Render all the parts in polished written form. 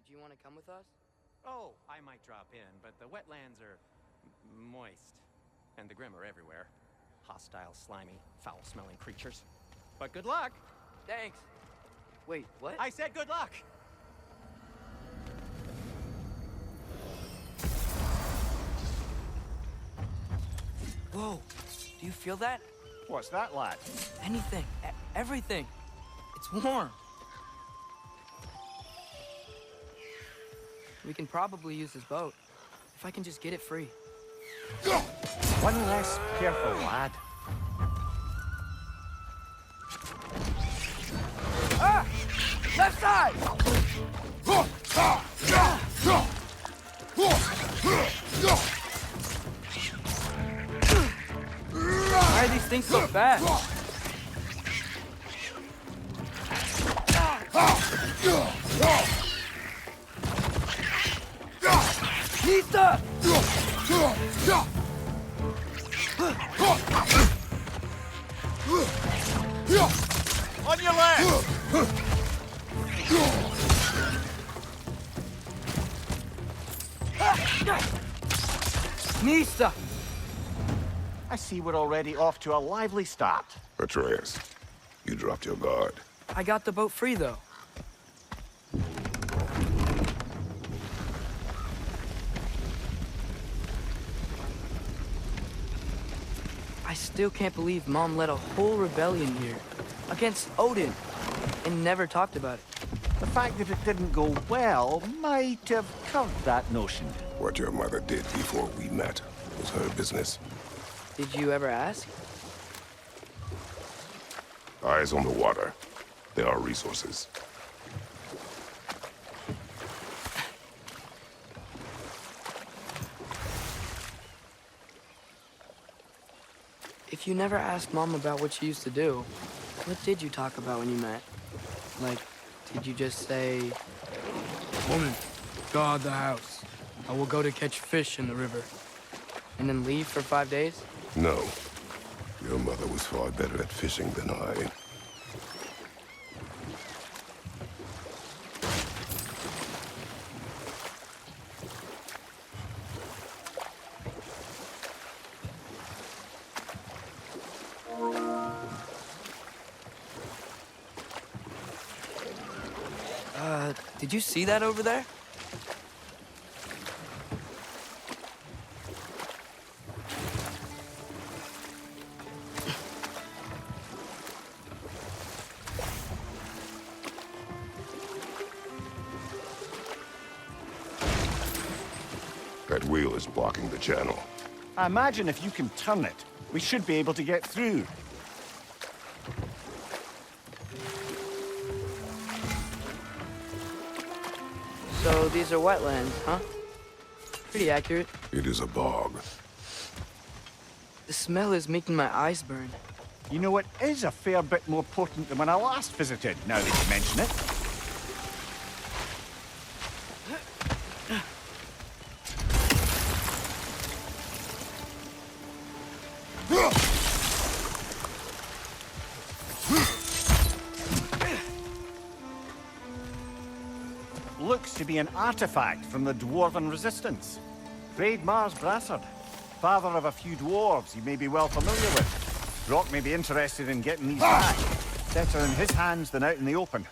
you want to come with us? Oh, I might drop in, but the wetlands are moist. And the Grim are everywhere. Hostile, slimy, foul-smelling creatures. But good luck! Thanks. Wait, what? I said good luck! Whoa, do you feel that? What's that, lad? Anything, everything. It's warm. We can probably use this boat, if I can just get it free. One less careful, lad. Ah! Left side! Why are these things so fast? Nista! On your left! Nista! I see we're already off to a lively start. Atreus, you dropped your guard. I got the boat free, though. I still can't believe Mom led a whole rebellion here. Against Odin. And never talked about it. The fact that it didn't go well might have curved that notion. What your mother did before we met was her business. Did you ever ask? Eyes on the water. There are resources. If you never asked Mom about what she used to do, what did you talk about when you met? Like, did you just say, "Woman, guard the house. I will go to catch fish in the river," and then leave for 5 days? No. Your mother was far better at fishing than I. Did you see that over there? That wheel is blocking the channel. I imagine if you can turn it, we should be able to get through. So these are wetlands, huh? Pretty accurate. It is a bog. The smell is making my eyes burn. You know, it is a fair bit more potent than when I last visited, now that you mention it. Looks to be an artifact from the Dwarven Resistance. Mars Brassard, father of a few dwarves you may be well familiar with. Brock may be interested in getting these back. Better in his hands than out in the open.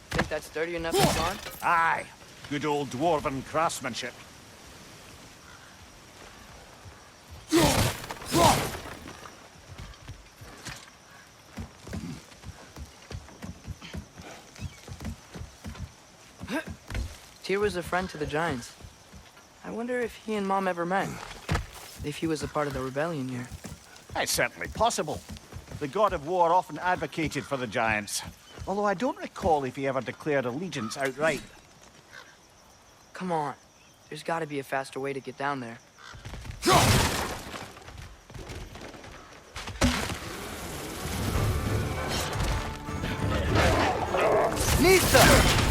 Think that's sturdy enough to go on? Aye, good old Dwarven craftsmanship. Tyr was a friend to the Giants. I wonder if he and Mom ever met. If he was a part of the rebellion here. It's certainly possible. The God of War often advocated for the giants, although I don't recall if he ever declared allegiance outright. Come on. There's got to be a faster way to get down there. Nista!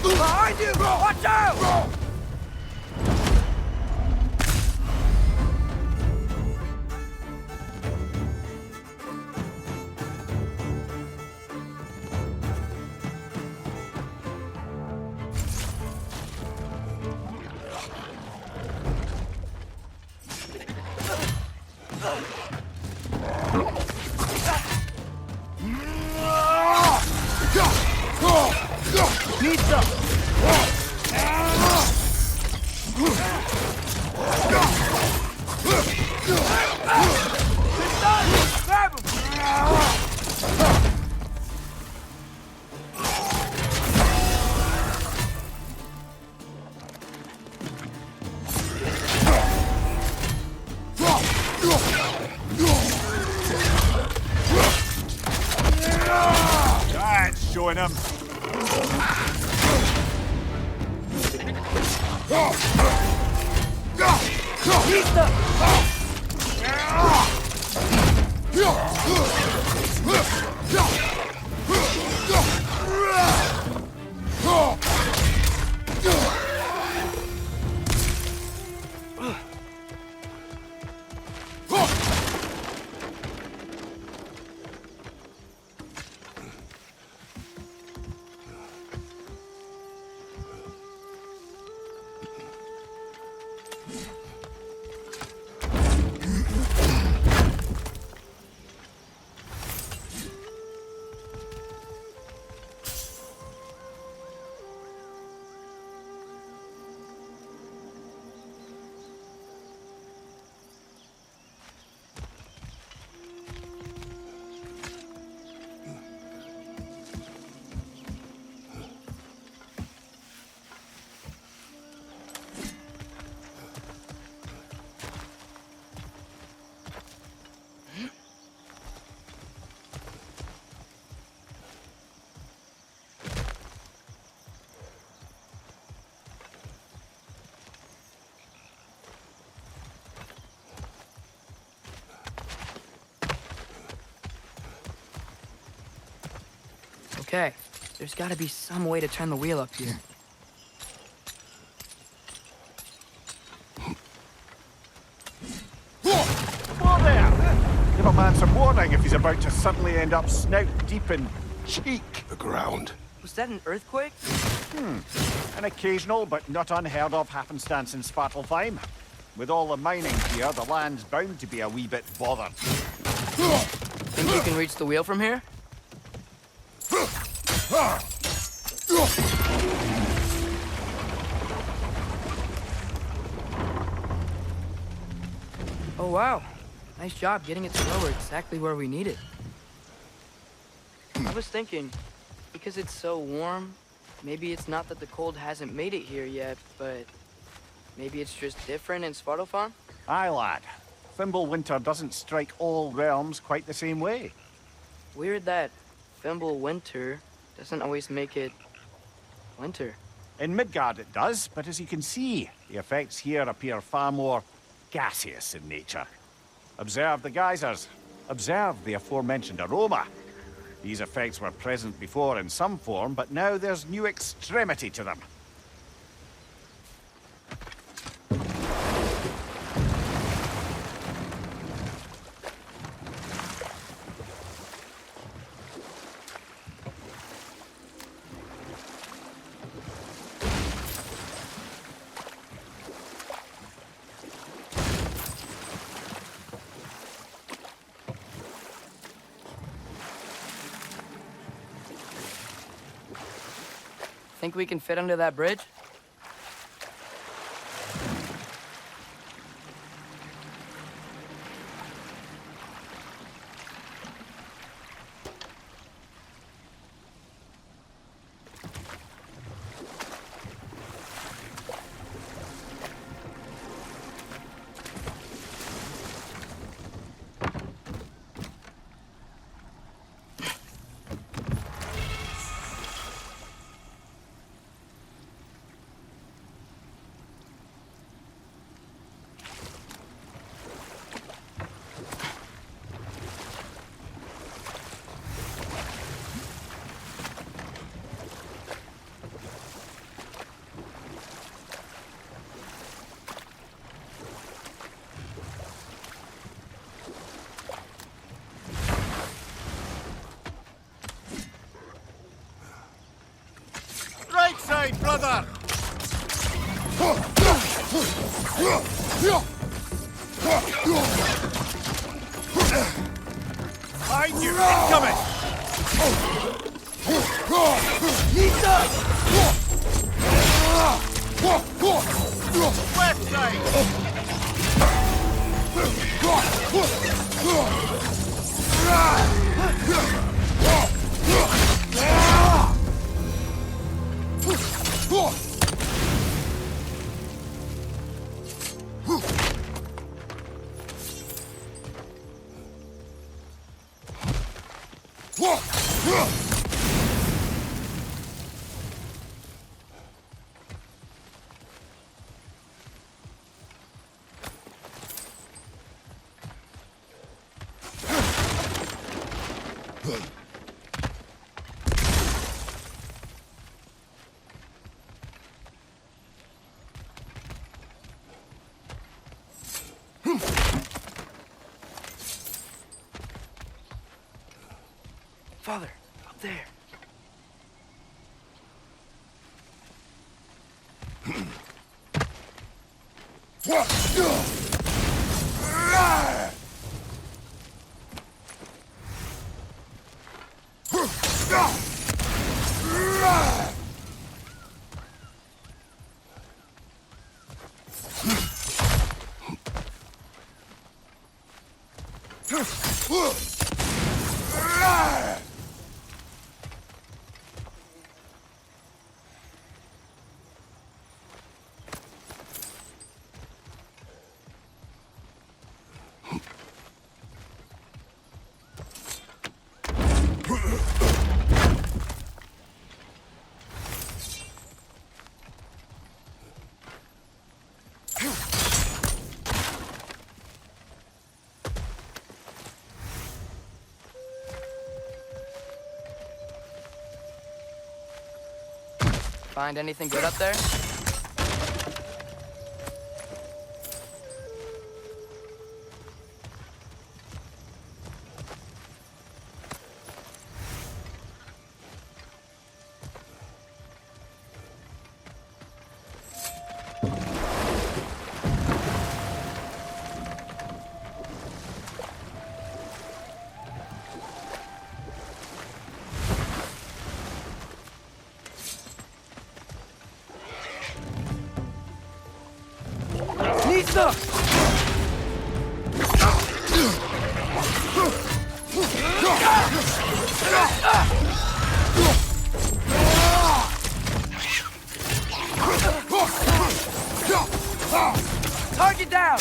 Behind you! Watch out! That's showing him. Okay, there's got to be some way to turn the wheel up here. Whoa there! Give a man some warning if he's about to suddenly end up snout deep in cheek. The ground. Was that an earthquake? An occasional but not unheard of happenstance in Svartalfheim. With all the mining here, the land's bound to be a wee bit bothered. Think you can reach the wheel from here? Oh wow, nice job getting it to lower exactly where we need it. I was thinking, because it's so warm, maybe it's not that the cold hasn't made it here yet, but maybe it's just different in Svartalfheim? Aye, lad. Thimble winter doesn't strike all realms quite the same way. Weird that Thimble winter doesn't always make it winter. In Midgard it does, but as you can see, the effects here appear far more gaseous in nature. Observe the geysers. Observe the aforementioned aroma. These effects were present before in some form, but now there's new extremity to them. Think we can fit under that bridge? my brother! Behind you! Incoming! Left side! Father, up there. Find anything good up there? Nista! Target down!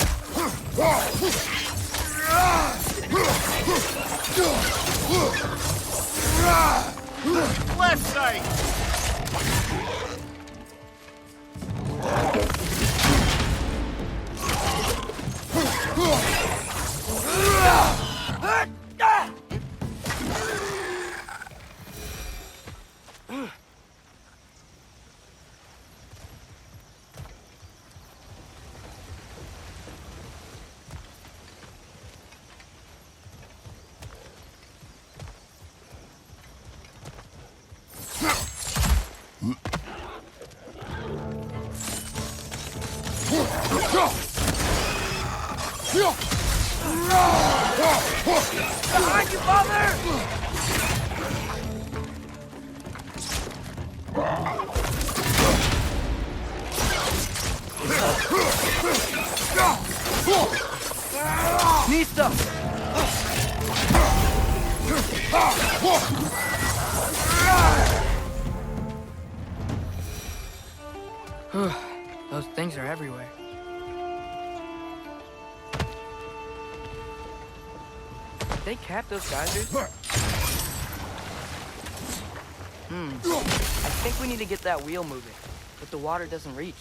Left side! Behind you, Father! Nista! Those things are everywhere. Did they cap those geysers? I think we need to get that wheel moving, but the water doesn't reach.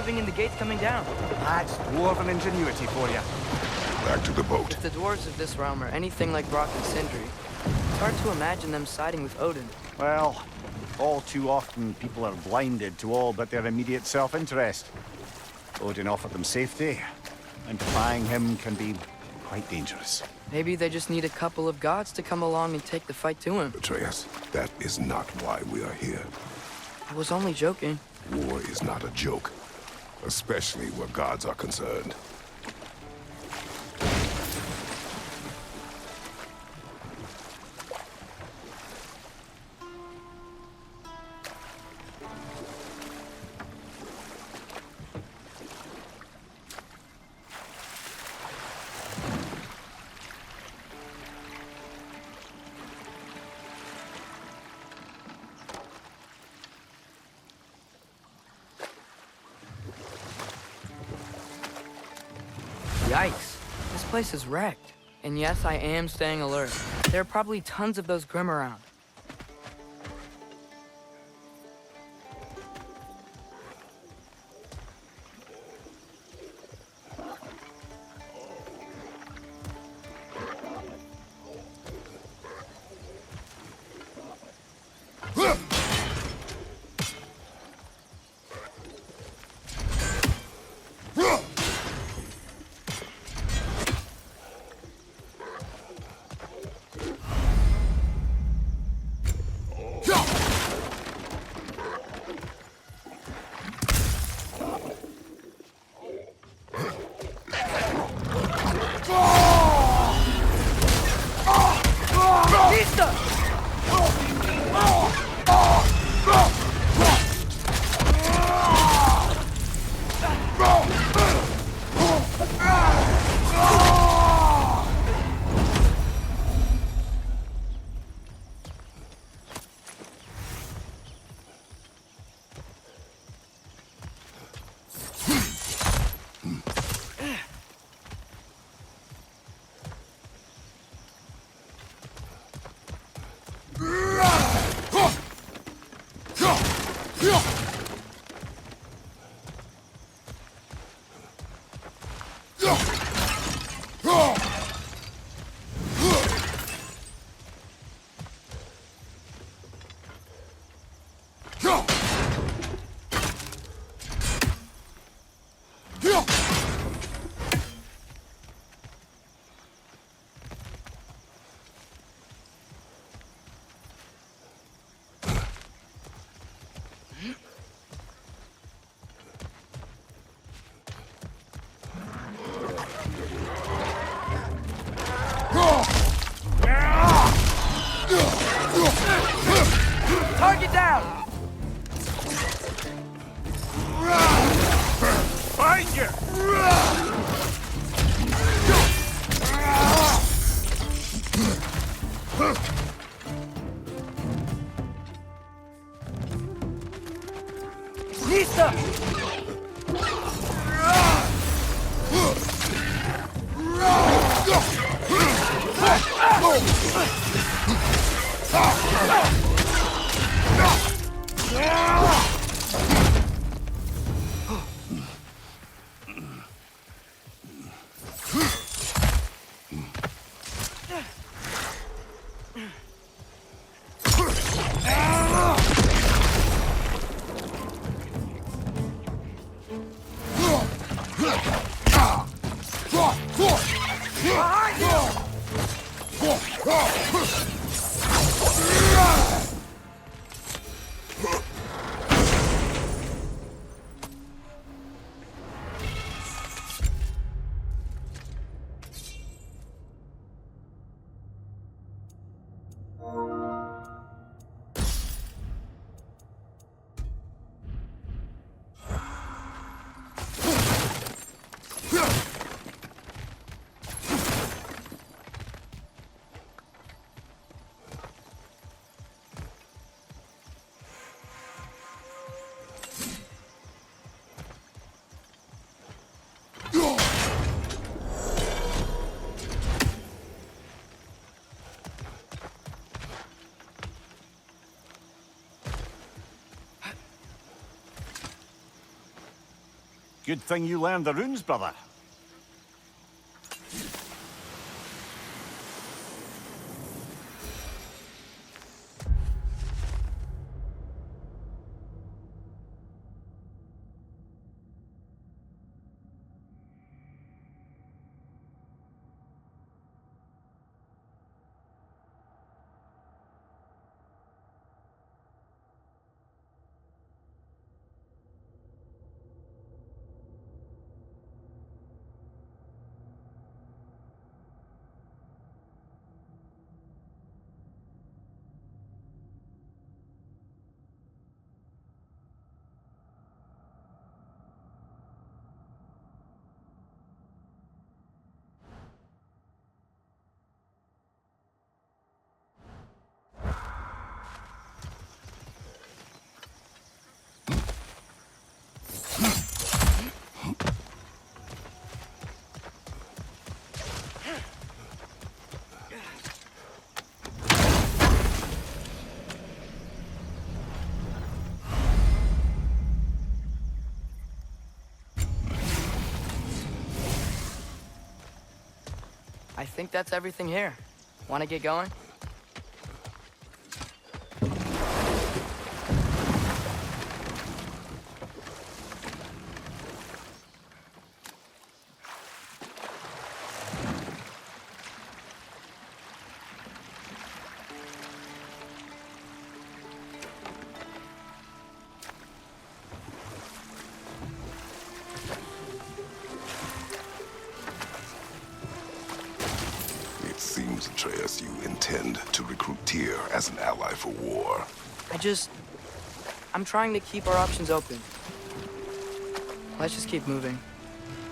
living in the gates coming down. That's dwarven ingenuity for you. Back to the boat. If the dwarves of this realm are anything like Brock and Sindri, it's hard to imagine them siding with Odin. Well, all too often people are blinded to all but their immediate self-interest. Odin offered them safety, and defying him can be quite dangerous. Maybe they just need a couple of gods to come along and take the fight to him. Atreus, that is not why we are here. I was only joking. War is not a joke, especially where gods are concerned. Yikes. This place is wrecked. And yes, I am staying alert. There are probably tons of those Grimm around. Target down! Find you! Lisa! Behind you! Good thing you learned the runes, brother. I think that's everything here. Want to get going? It seems, Atreus, you intend to recruit Tyr as an ally for war. I'm trying to keep our options open. Let's just keep moving.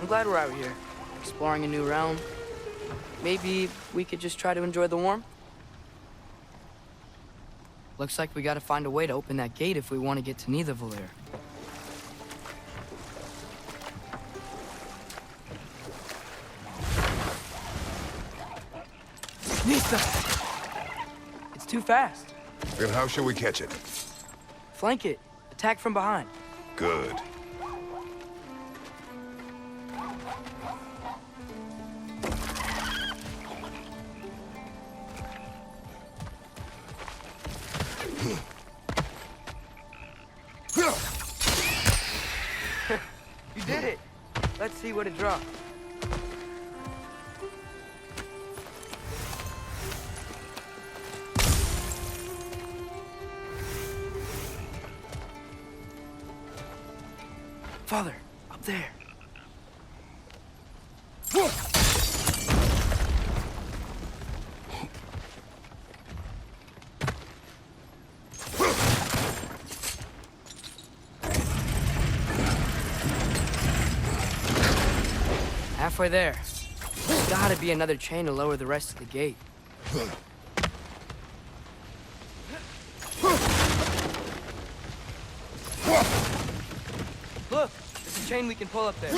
I'm glad we're out here, exploring a new realm. Maybe we could just try to enjoy the warmth? Looks like we gotta find a way to open that gate if we want to get to Nidavellir. Nista! It's too fast. Then how shall we catch it? Flank it. Attack from behind. Good. You did it. Let's see what it dropped. Father, up there. Halfway there. There's gotta be another chain to lower the rest of the gate. Look, there's a chain we can pull up there.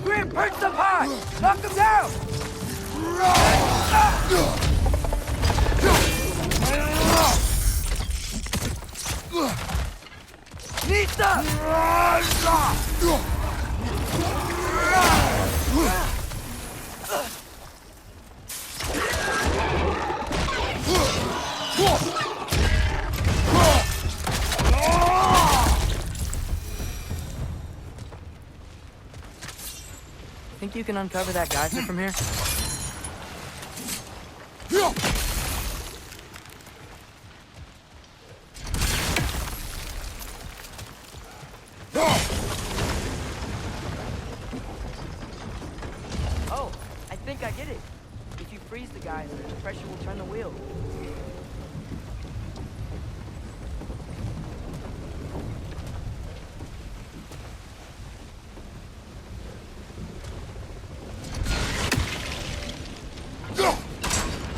Grim, perch up high! Knock him down! Nista! Think you can uncover that geyser from here? Oh, I think I get it. If you freeze the geyser, the pressure will turn the wheel.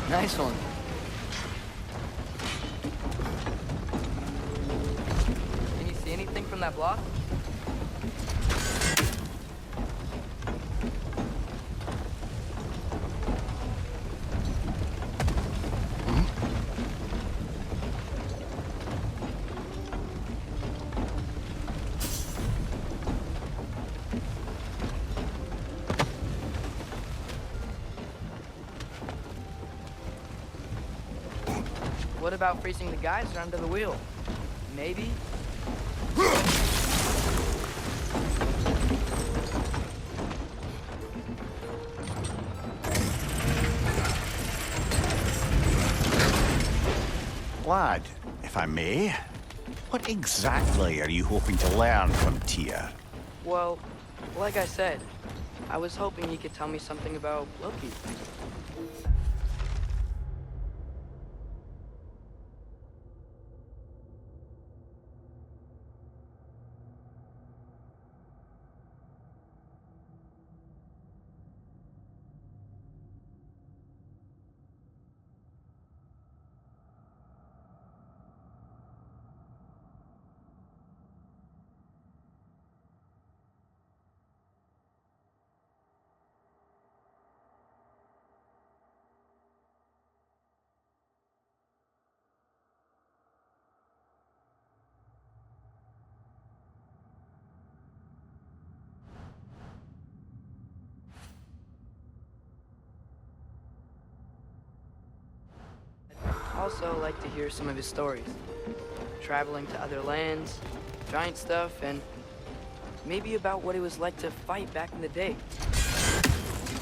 Nice one. Can you see anything from that block? What about freezing the geyser under the wheel? Maybe? Lad, if I may, what exactly are you hoping to learn from Tyr? Well, like I said, I was hoping you could tell me something about Loki. Also like to hear some of his stories. Traveling to other lands, giant stuff, and maybe about what it was like to fight back in the day.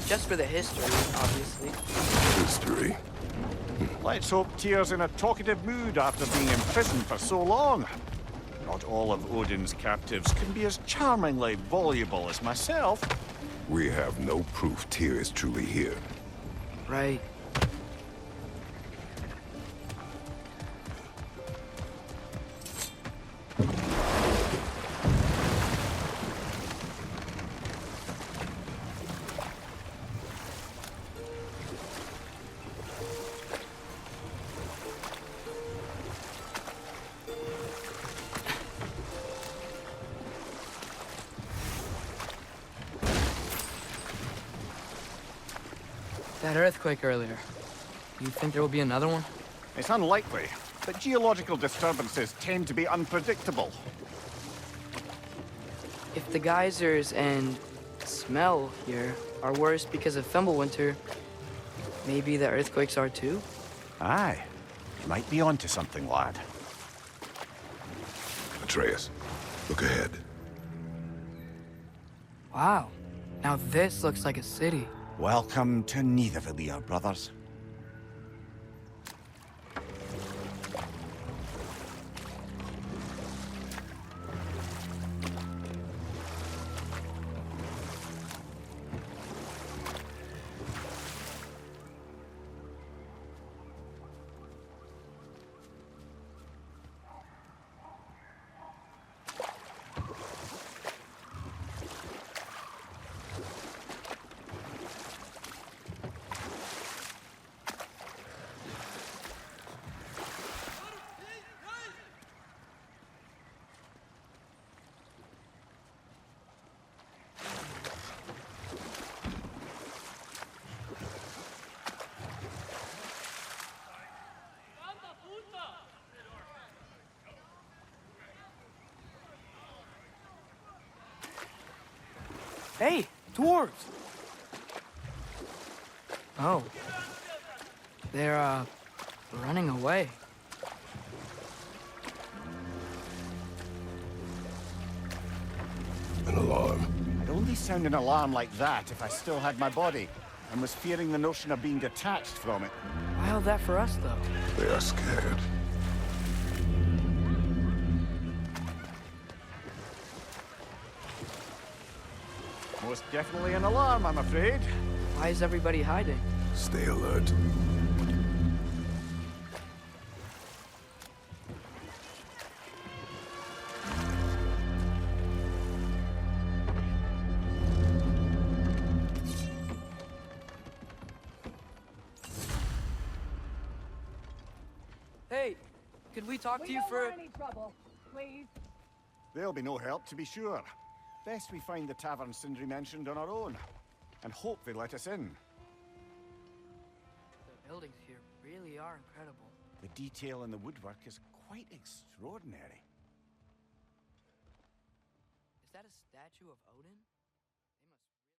Just for the history, obviously. History. Let's hope Tyr's in a talkative mood after being imprisoned for so long. Not all of Odin's captives can be as charmingly voluble as myself. We have no proof Tyr is truly here. Right. That earthquake earlier. You think there will be another one? It's unlikely, but geological disturbances tend to be unpredictable. If the geysers and smell here are worse because of Fimbulwinter, maybe the earthquakes are too? Aye, you might be onto something, lad. Atreus, look ahead. Wow. Now this looks like a city. Welcome to Nidavellir, brothers. Hey, dwarves! Oh. They're, running away. An alarm. I'd only sound an alarm like that if I still had my body, and was fearing the notion of being detached from it. Why all that for us, though? They are scared. Most definitely an alarm, I'm afraid. Why is everybody hiding? Stay alert. Hey, could we talk to you for... any trouble, please. They'll be no help, to be sure. Best we find the tavern Sindri mentioned on our own, and hope they let us in. The buildings here really are incredible. The detail in the woodwork is quite extraordinary. Is that a statue of Odin?